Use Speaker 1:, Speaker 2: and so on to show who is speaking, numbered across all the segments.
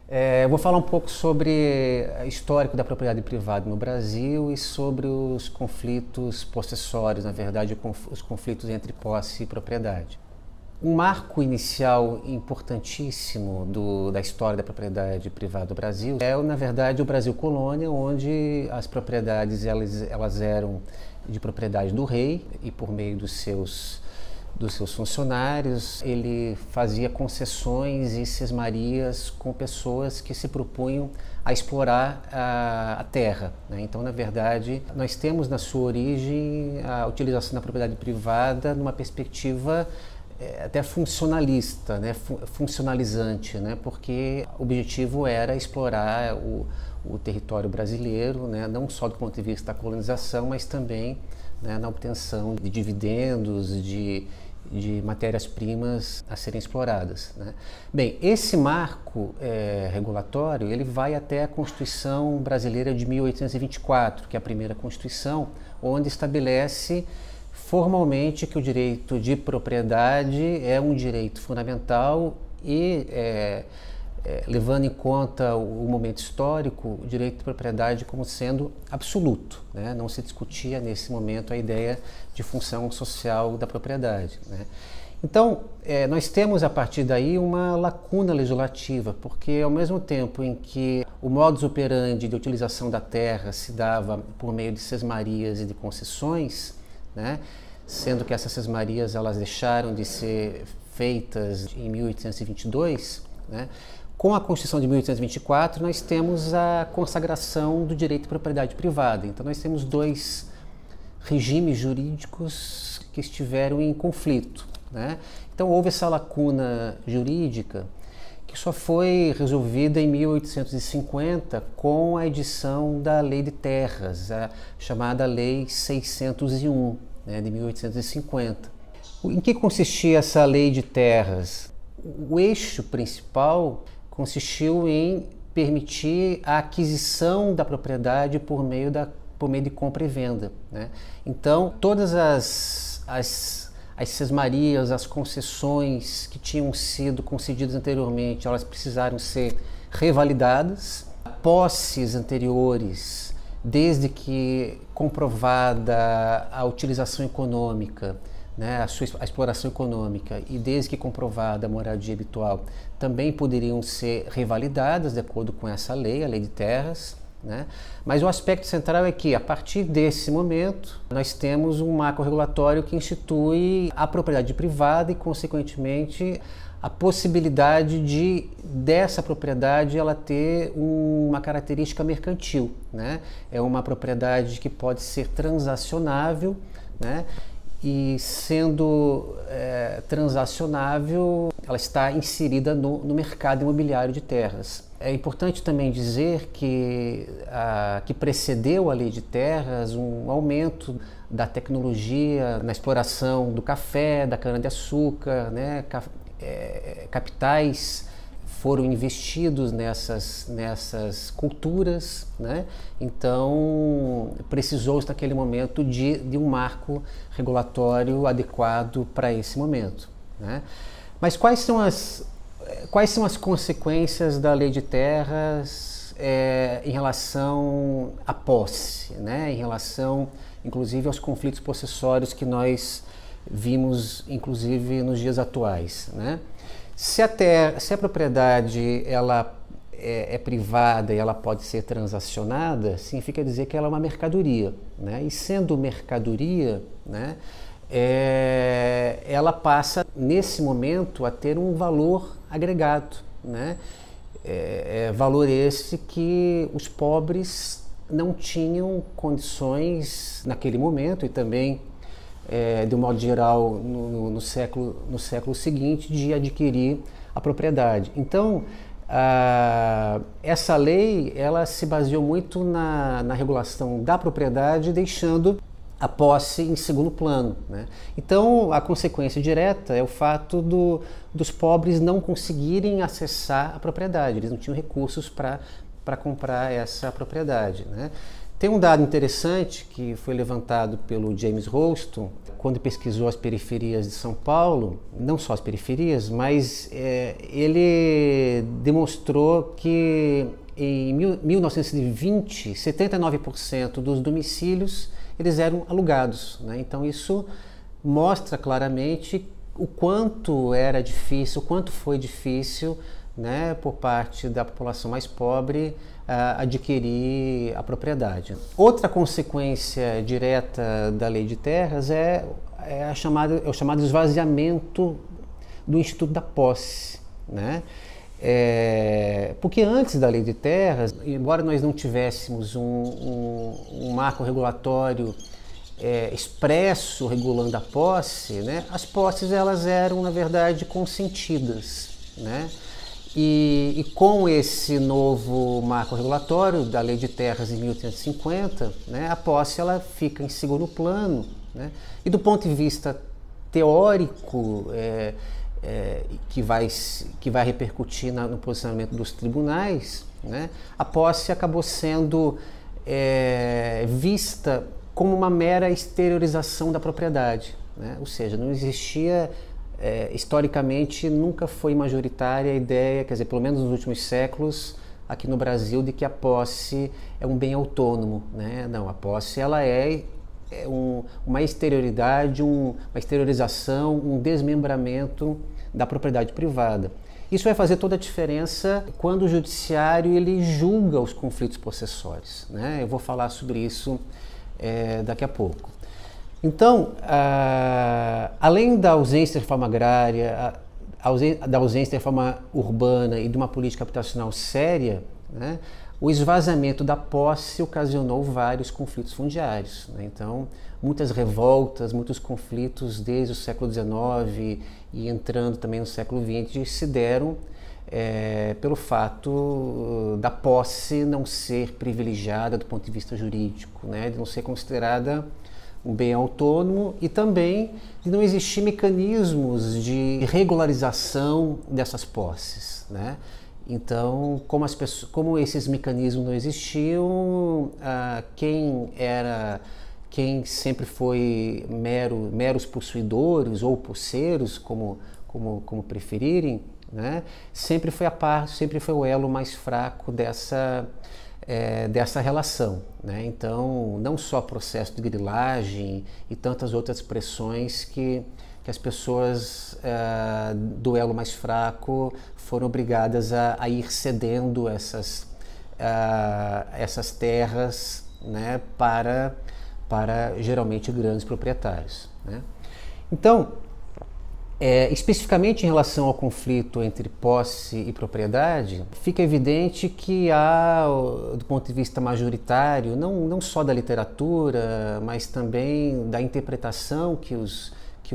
Speaker 1: Eu vou falar um pouco sobre o histórico da propriedade privada no Brasil e sobre os conflitos possessórios, na verdade, os conflitos entre posse e propriedade. Um marco inicial importantíssimo da história da propriedade privada do Brasil é, na verdade, o Brasil Colônia, onde as propriedades elas eram de propriedade do rei e por meio dos seus funcionários, ele fazia concessões e sesmarias com pessoas que se propunham a explorar a terra, né? Então, na verdade, nós temos na sua origem a utilização da propriedade privada numa perspectiva até funcionalista, né? Funcionalizante, né? Porque o objetivo era explorar o território brasileiro, né? Não só do ponto de vista da colonização, mas também, né, na obtenção de dividendos, de matérias-primas a serem exploradas, né? Bem, esse marco regulatório ele vai até a Constituição Brasileira de 1824, que é a primeira Constituição, onde estabelece formalmente que o direito de propriedade é um direito fundamental e, levando em conta o momento histórico, o direito de propriedade como sendo absoluto, né? Não se discutia nesse momento a ideia de função social da propriedade, né? Então, nós temos a partir daí uma lacuna legislativa, porque ao mesmo tempo em que o modus operandi de utilização da terra se dava por meio de sesmarias e de concessões, né? Sendo que essas sesmarias elas deixaram de ser feitas em 1822, né? Com a Constituição de 1824, nós temos a consagração do direito de propriedade privada. Então, nós temos dois regimes jurídicos que estiveram em conflito, né? Então, houve essa lacuna jurídica que só foi resolvida em 1850 com a edição da Lei de Terras, a chamada Lei 601, né, de 1850. Em que consistia essa Lei de Terras? O eixo principal consistiu em permitir a aquisição da propriedade por meio de compra e venda, né? Então, todas as sesmarias, as concessões que tinham sido concedidas anteriormente, elas precisaram ser revalidadas. Posses anteriores, desde que comprovada a utilização econômica, né, a exploração econômica, e desde que comprovada a moradia habitual, também poderiam ser revalidadas de acordo com essa lei, a Lei de Terras, né? Mas o aspecto central é que, a partir desse momento, nós temos um marco regulatório que institui a propriedade privada e, consequentemente, a possibilidade dessa propriedade ela ter uma característica mercantil, né? É uma propriedade que pode ser transacionável, né? E sendo transacionável, ela está inserida no mercado imobiliário de terras. É importante também dizer que precedeu a Lei de Terras um aumento da tecnologia na exploração do café, da cana-de-açúcar, né? Capitais foram investidos nessas culturas, né? Então precisou-se naquele momento de um marco regulatório adequado para esse momento, né? Mas quais são as consequências da Lei de Terras em relação à posse, né? Em relação, inclusive, aos conflitos possessórios que nós vimos, inclusive, nos dias atuais, né? Se a propriedade ela é privada e ela pode ser transacionada, significa dizer que ela é uma mercadoria, né? E sendo mercadoria, né, ela passa, nesse momento, a ter um valor agregado, né? Valor esse que os pobres não tinham condições naquele momento e também de um modo geral no século seguinte, de adquirir a propriedade. Então, essa lei ela se baseou muito na regulação da propriedade, deixando a posse em segundo plano, né? Então, a consequência direta é o fato dos pobres não conseguirem acessar a propriedade, eles não tinham recursos para comprar essa propriedade, né? Tem um dado interessante que foi levantado pelo James Rolston, quando pesquisou as periferias de São Paulo, não só as periferias, mas ele demonstrou que em 1920, 79% dos domicílios eles eram alugados, né? Então isso mostra claramente o quanto era difícil, o quanto foi difícil, né, por parte da população mais pobre adquirir a propriedade. Outra consequência direta da Lei de Terras é o chamado esvaziamento do Instituto da Posse, né? Porque antes da Lei de Terras, embora nós não tivéssemos um marco regulatório expresso regulando a posse, né, as posses elas eram, na verdade, consentidas, né? E com esse novo marco regulatório da Lei de Terras em 1850, né, a posse ela fica em segundo plano, né? E do ponto de vista teórico, que vai repercutir no posicionamento dos tribunais, né, a posse acabou sendo vista como uma mera exteriorização da propriedade, né? Ou seja, não existia, historicamente, nunca foi majoritária a ideia, quer dizer, pelo menos nos últimos séculos, aqui no Brasil, de que a posse é um bem autônomo, né? Não, a posse ela uma exterioridade, uma exteriorização, um desmembramento da propriedade privada. Isso vai fazer toda a diferença quando o judiciário ele julga os conflitos possessórios, né? Eu vou falar sobre isso daqui a pouco. Então, além da ausência de reforma agrária, da ausência de reforma urbana e de uma política habitacional séria, né, o esvaziamento da posse ocasionou vários conflitos fundiários, né? Então, muitas revoltas, muitos conflitos desde o século XIX e entrando também no século XX se deram pelo fato da posse não ser privilegiada do ponto de vista jurídico, né? De não ser considerada um bem autônomo e também de não existir mecanismos de regularização dessas posses, né? Então, como esses mecanismos não existiam, quem sempre foi meros possuidores ou posseiros, como preferirem, né, sempre foi o elo mais fraco dessa relação, né? Então, não só processo de grilagem e tantas outras pressões que as pessoas do elo mais fraco foram obrigadas a ir cedendo essas terras, né, para geralmente grandes proprietários, né? Então, especificamente em relação ao conflito entre posse e propriedade, fica evidente que há, do ponto de vista majoritário, não só da literatura, mas também da interpretação que os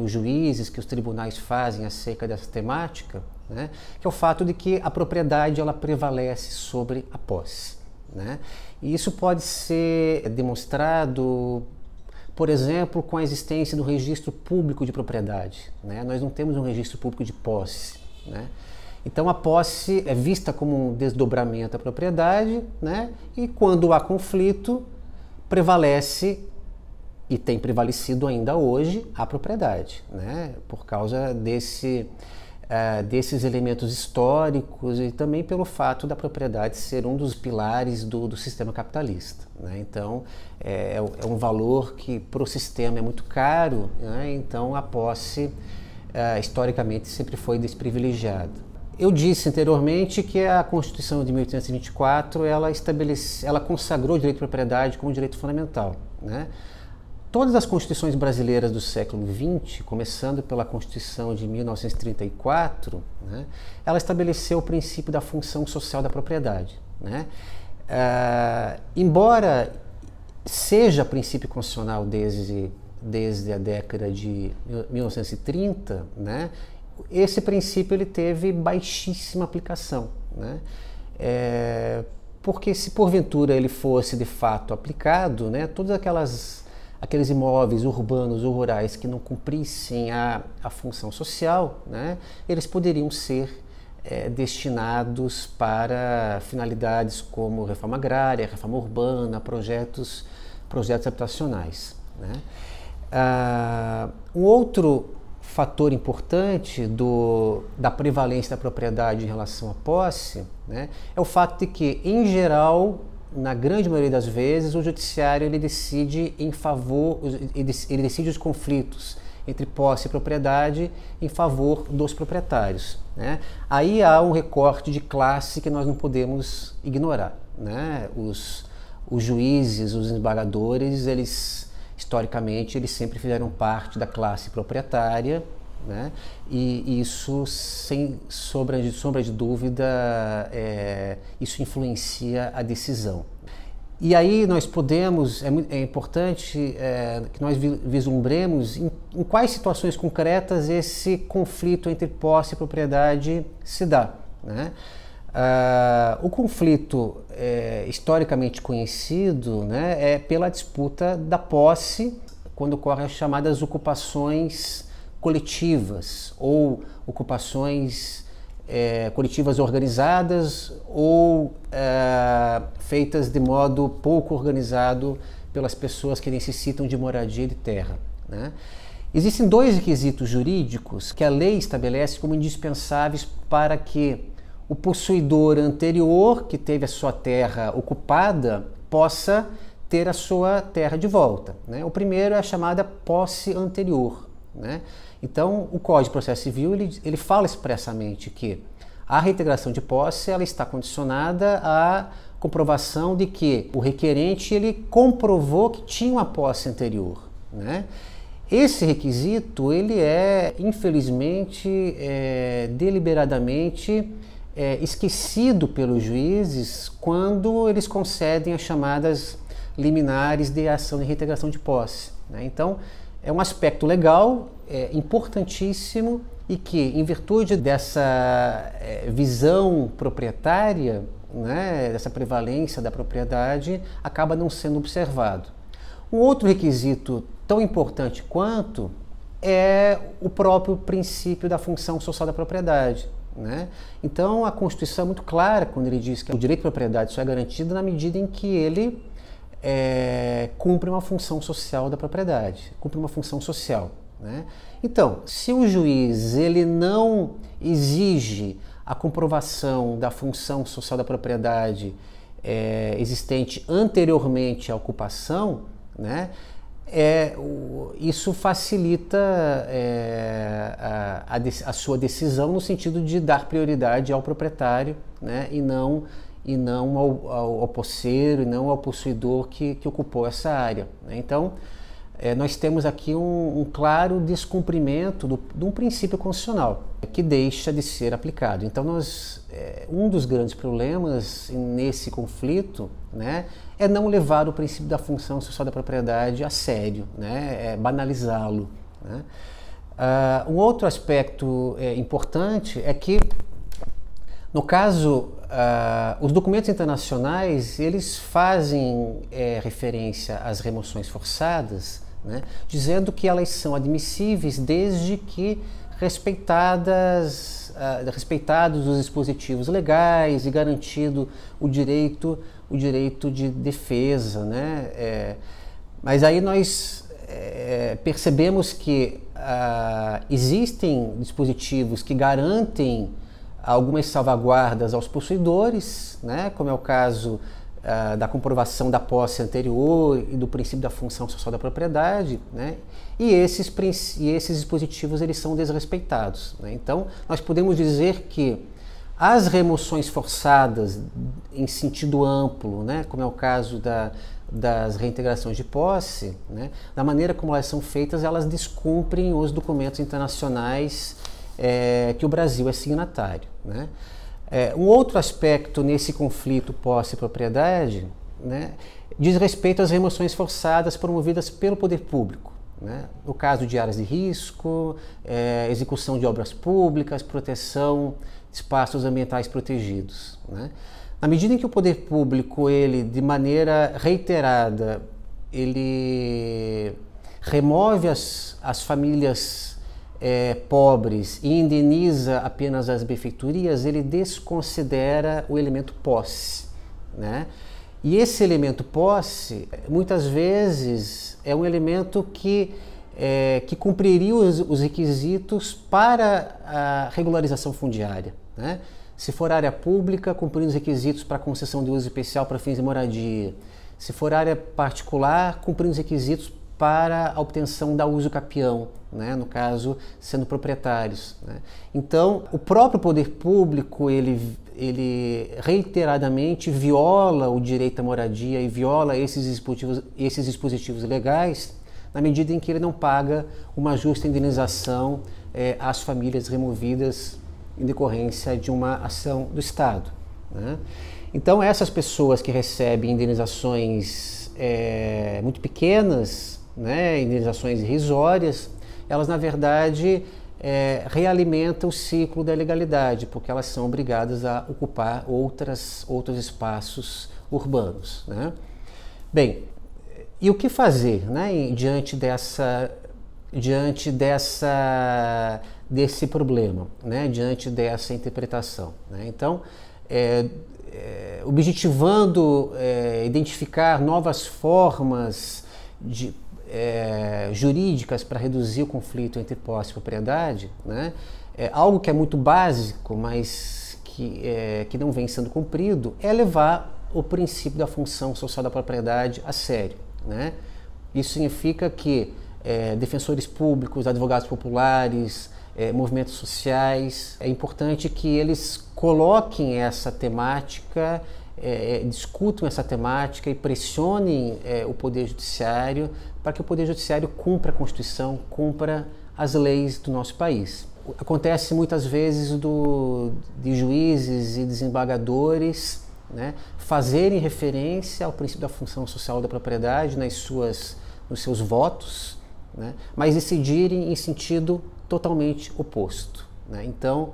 Speaker 1: juízes, que os tribunais fazem acerca dessa temática, né, que é o fato de que a propriedade ela prevalece sobre a posse, né? E isso pode ser demonstrado, por exemplo, com a existência do registro público de propriedade, né? Nós não temos um registro público de posse, né? Então a posse é vista como um desdobramento da propriedade, né? E quando há conflito, prevalece, e tem prevalecido ainda hoje, a propriedade, né? Por causa desses elementos históricos e também pelo fato da propriedade ser um dos pilares do sistema capitalista, né? Então, é um valor que para o sistema é muito caro, né? Então a posse, historicamente, sempre foi desprivilegiada. Eu disse anteriormente que a Constituição de 1824 ela consagrou o direito de propriedade como direito fundamental, né? Todas as constituições brasileiras do século XX, começando pela Constituição de 1934, né, ela estabeleceu o princípio da função social da propriedade, né? Embora seja princípio constitucional desde a década de 1930, né, esse princípio ele teve baixíssima aplicação, né? Porque se porventura ele fosse de fato aplicado, né, todas aqueles imóveis urbanos ou rurais que não cumprissem a função social, né, eles poderiam ser destinados para finalidades como reforma agrária, reforma urbana, projetos habitacionais, né? Um outro fator importante da prevalência da propriedade em relação à posse, né, é o fato de que, em geral, na grande maioria das vezes, o judiciário ele decide os conflitos entre posse e propriedade em favor dos proprietários, né? Aí há um recorte de classe que nós não podemos ignorar, né? Os juízes, os desembargadores, historicamente, eles sempre fizeram parte da classe proprietária, né? E isso, sem sombra de dúvida, isso influencia a decisão. E aí nós podemos, é importante que nós vislumbremos em quais situações concretas esse conflito entre posse e propriedade se dá, né? O conflito historicamente conhecido, né, é pela disputa da posse, quando ocorrem as chamadas ocupações coletivas ou ocupações coletivas organizadas ou feitas de modo pouco organizado pelas pessoas que necessitam de moradia e de terra, né? Existem dois requisitos jurídicos que a lei estabelece como indispensáveis para que o possuidor anterior, que teve a sua terra ocupada, possa ter a sua terra de volta, né? O primeiro é a chamada posse anterior, né? Então, o Código de Processo Civil ele fala expressamente que a reintegração de posse ela está condicionada à comprovação de que o requerente ele comprovou que tinha uma posse anterior, né? Esse requisito ele infelizmente, deliberadamente esquecido pelos juízes quando eles concedem as chamadas liminares de ação de reintegração de posse, né? Então, é um aspecto legal, importantíssimo e que, em virtude dessa visão proprietária, né, dessa prevalência da propriedade, acaba não sendo observado. Um outro requisito tão importante quanto é o próprio princípio da função social da propriedade, né? Então, a Constituição é muito clara quando ele diz que o direito de propriedade só é garantido na medida em que ele cumpre uma função social da propriedade, cumpre uma função social, né? Então, se o juiz ele não exige a comprovação da função social da propriedade existente anteriormente à ocupação, né, isso facilita a sua decisão no sentido de dar prioridade ao proprietário, né, e não ao posseiro, e não ao possuidor que ocupou essa área, né? Então, nós temos aqui um claro descumprimento de um princípio constitucional que deixa de ser aplicado. Então, um dos grandes problemas nesse conflito, né, é não levar o princípio da função social da propriedade a sério, né, banalizá-lo, né? Um outro aspecto importante é que, no caso, os documentos internacionais eles fazem referência às remoções forçadas, né, dizendo que elas são admissíveis desde que respeitados os dispositivos legais e garantido o direito de defesa, né? Mas aí nós percebemos que existem dispositivos que garantem algumas salvaguardas aos possuidores, né, como é o caso da comprovação da posse anterior e do princípio da função social da propriedade, né, e esses dispositivos eles são desrespeitados, né? Então, nós podemos dizer que as remoções forçadas em sentido amplo, né, como é o caso das reintegrações de posse, né, da maneira como elas são feitas, elas descumprem os documentos internacionais que o Brasil é signatário, né? Um outro aspecto nesse conflito posse e propriedade, né, diz respeito às remoções forçadas promovidas pelo poder público, né? No caso de áreas de risco, execução de obras públicas, proteção de espaços ambientais protegidos, né? Na medida em que o poder público, ele, de maneira reiterada, ele remove as famílias pobres e indeniza apenas as benfeitorias, ele desconsidera o elemento posse, né? E esse elemento posse, muitas vezes, é um elemento que cumpriria os requisitos para a regularização fundiária, né? Se for área pública, cumprindo os requisitos para concessão de uso especial para fins de moradia. Se for área particular, cumprindo os requisitos para a obtenção da uso capião, né? No caso, sendo proprietários, né? Então, o próprio poder público, ele reiteradamente viola o direito à moradia e viola esses dispositivos legais na medida em que ele não paga uma justa indenização às famílias removidas em decorrência de uma ação do Estado, né? Então, essas pessoas que recebem indenizações muito pequenas, né, indenizações irrisórias, elas, na verdade, realimentam o ciclo da ilegalidade, porque elas são obrigadas a ocupar outros espaços urbanos, né? Bem, e o que fazer, né, desse problema, né, diante dessa interpretação, né? Então, objetivando identificar novas formas jurídicas para reduzir o conflito entre posse e propriedade, né? Algo que é muito básico, mas que não vem sendo cumprido, é levar o princípio da função social da propriedade a sério, né? Isso significa que defensores públicos, advogados populares, movimentos sociais, é importante que eles coloquem essa temática, discutam essa temática e pressionem o Poder Judiciário para que o Poder Judiciário cumpra a Constituição, cumpra as leis do nosso país. Acontece muitas vezes de juízes e desembargadores, né, fazerem referência ao princípio da função social da propriedade nos seus votos, né, mas decidirem em sentido totalmente oposto, né? Então,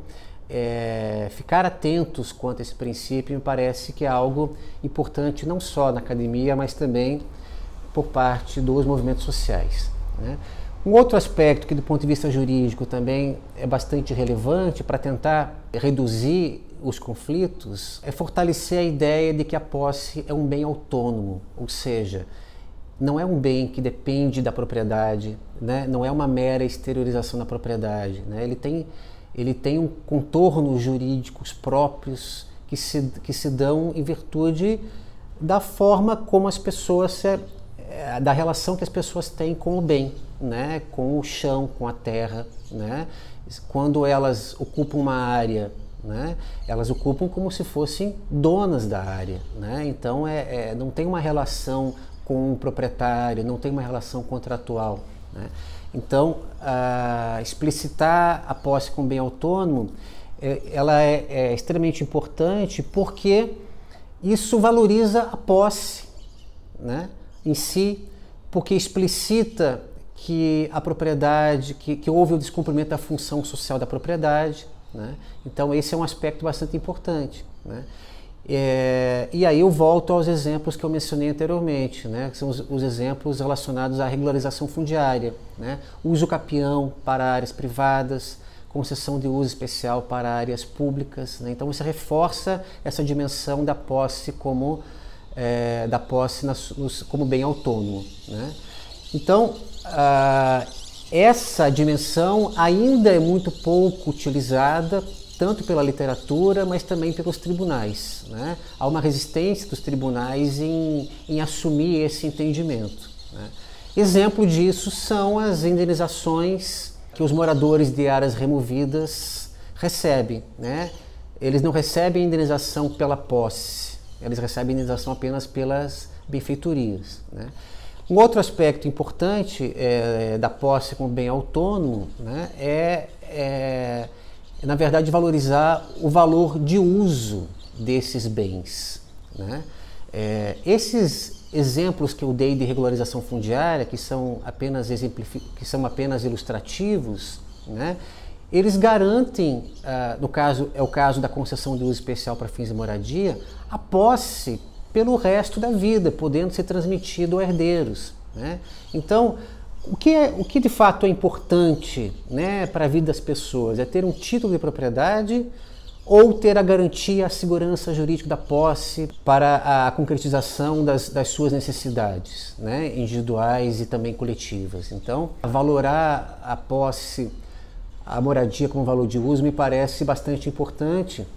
Speaker 1: ficar atentos quanto a esse princípio me parece que é algo importante não só na academia, mas também por parte dos movimentos sociais, né? Um outro aspecto que, do ponto de vista jurídico, também é bastante relevante para tentar reduzir os conflitos é fortalecer a ideia de que a posse é um bem autônomo, ou seja, não é um bem que depende da propriedade, né? Não é uma mera exteriorização da propriedade, né? Ele tem um contornos jurídicos próprios que se dão em virtude da forma como as pessoas da relação que as pessoas têm com o bem, né? Com o chão, com a terra, né? Quando elas ocupam uma área, né, elas ocupam como se fossem donas da área, né? Então não tem uma relação com o proprietário, não tem uma relação contratual, né? Então, explicitar a posse como bem autônomo, ela é extremamente importante porque isso valoriza a posse, né, em si, porque explicita que a propriedade, que houve o descumprimento da função social da propriedade, né? Então esse é um aspecto bastante importante, né? E aí eu volto aos exemplos que eu mencionei anteriormente, né? Que são os exemplos relacionados à regularização fundiária, né? Uso capião para áreas privadas, concessão de uso especial para áreas públicas, né? Então você reforça essa dimensão da posse como bem autônomo, né? Então essa dimensão ainda é muito pouco utilizada, tanto pela literatura, mas também pelos tribunais, né? Há uma resistência dos tribunais em assumir esse entendimento, né? Exemplo disso são as indenizações que os moradores de áreas removidas recebem, né? Eles não recebem indenização pela posse, eles recebem indenização apenas pelas benfeitorias, né? Um outro aspecto importante da posse como bem autônomo, né, na verdade, valorizar o valor de uso desses bens, né? Esses exemplos que eu dei de regularização fundiária, que são apenas ilustrativos, né, eles garantem, no caso, é o caso da concessão de uso especial para fins de moradia, a posse pelo resto da vida, podendo ser transmitido a herdeiros, né? Então, O que de fato é importante, né, para a vida das pessoas? É ter um título de propriedade ou ter a garantia, a segurança jurídica da posse para a concretização das suas necessidades, né, individuais e também coletivas. Então, valorar a posse, a moradia como valor de uso me parece bastante importante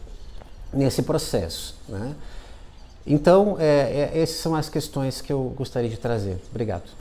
Speaker 1: nesse processo, né? Então, essas são as questões que eu gostaria de trazer. Obrigado.